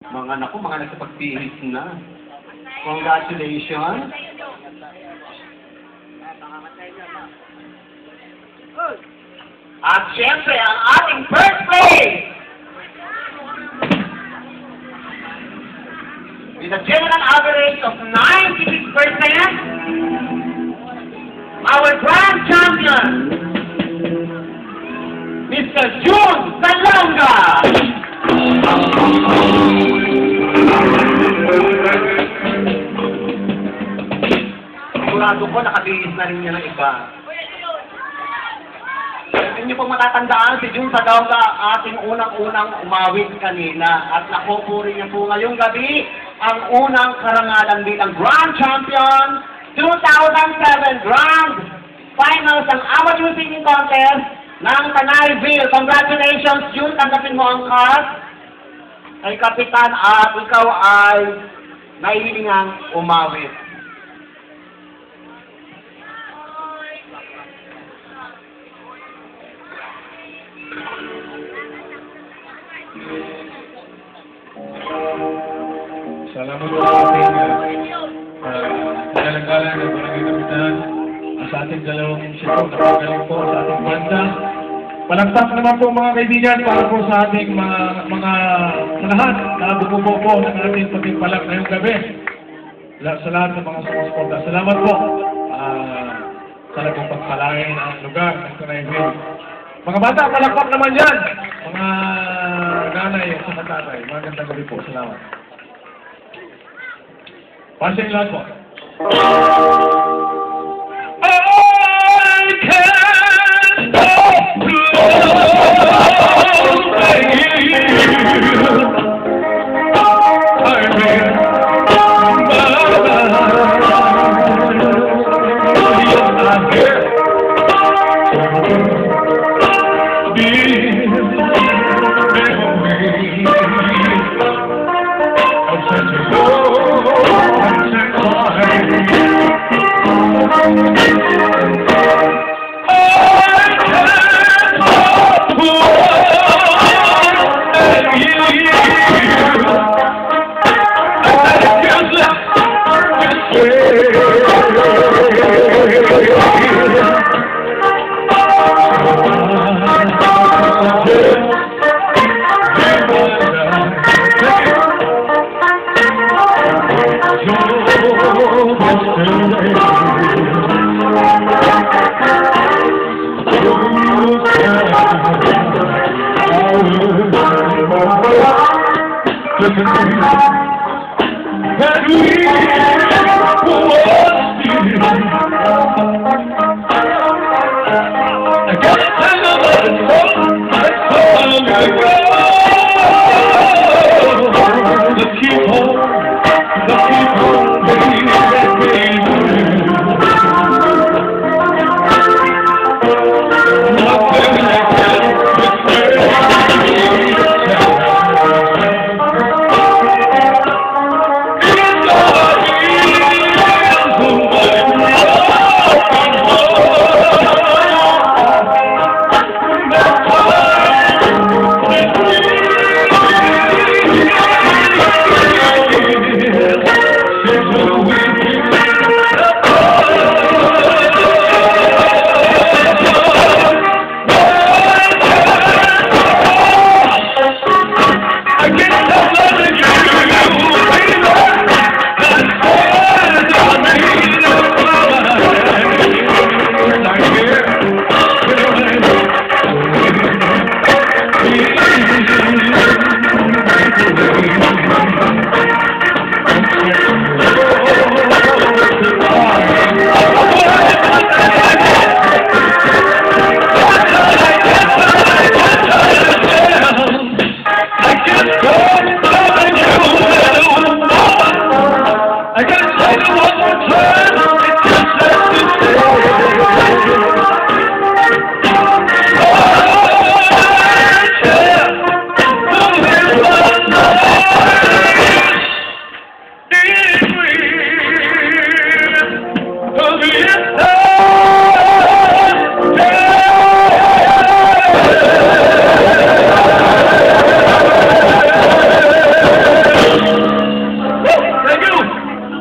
Mga naku, mga nagsipagpihis na. Congratulations. At syempre, ang ating first place! With a general average of 96%, our grand champion, Mr. June Salonga! Sigurado ko, nakabihis na rin niya ng iba. Hindi niyo pong matatandaan, si June Salonga, ating unang-unang umawit kanina. At nakupo rin niya po ngayong gabi ang unang karangalan bilang Grand Champion 2007 Grand Finals ng Amateur Singing Contest ng Tanayville. Congratulations, June! Tanggapin mo ang card kay Kapitan at ikaw ay nahihilingang umawit. Salamat po sa ating pinalanggalan ng Barangay Kapitan, sa ating dalawang sito, napagaling po sa ating banda. Palagpak naman po mga kaibigan para po sa ating mga lahat na bumubuo po ng ating pagtimpalak ngayong gabi. Sa lahat ng mga sumusuporta. Salamat po sa naging pagpalain ang lugar ng Tanayville. Mga bata, palagpak naman yan! Mga nanay at sa tatay. Magandang gabi po. Salamat. Pasya yung lahat po.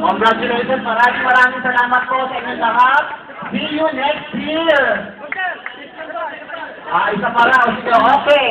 Congratulations, maraming salamat po sa inyong lahat. See you next year. Isa pa raw. Okay.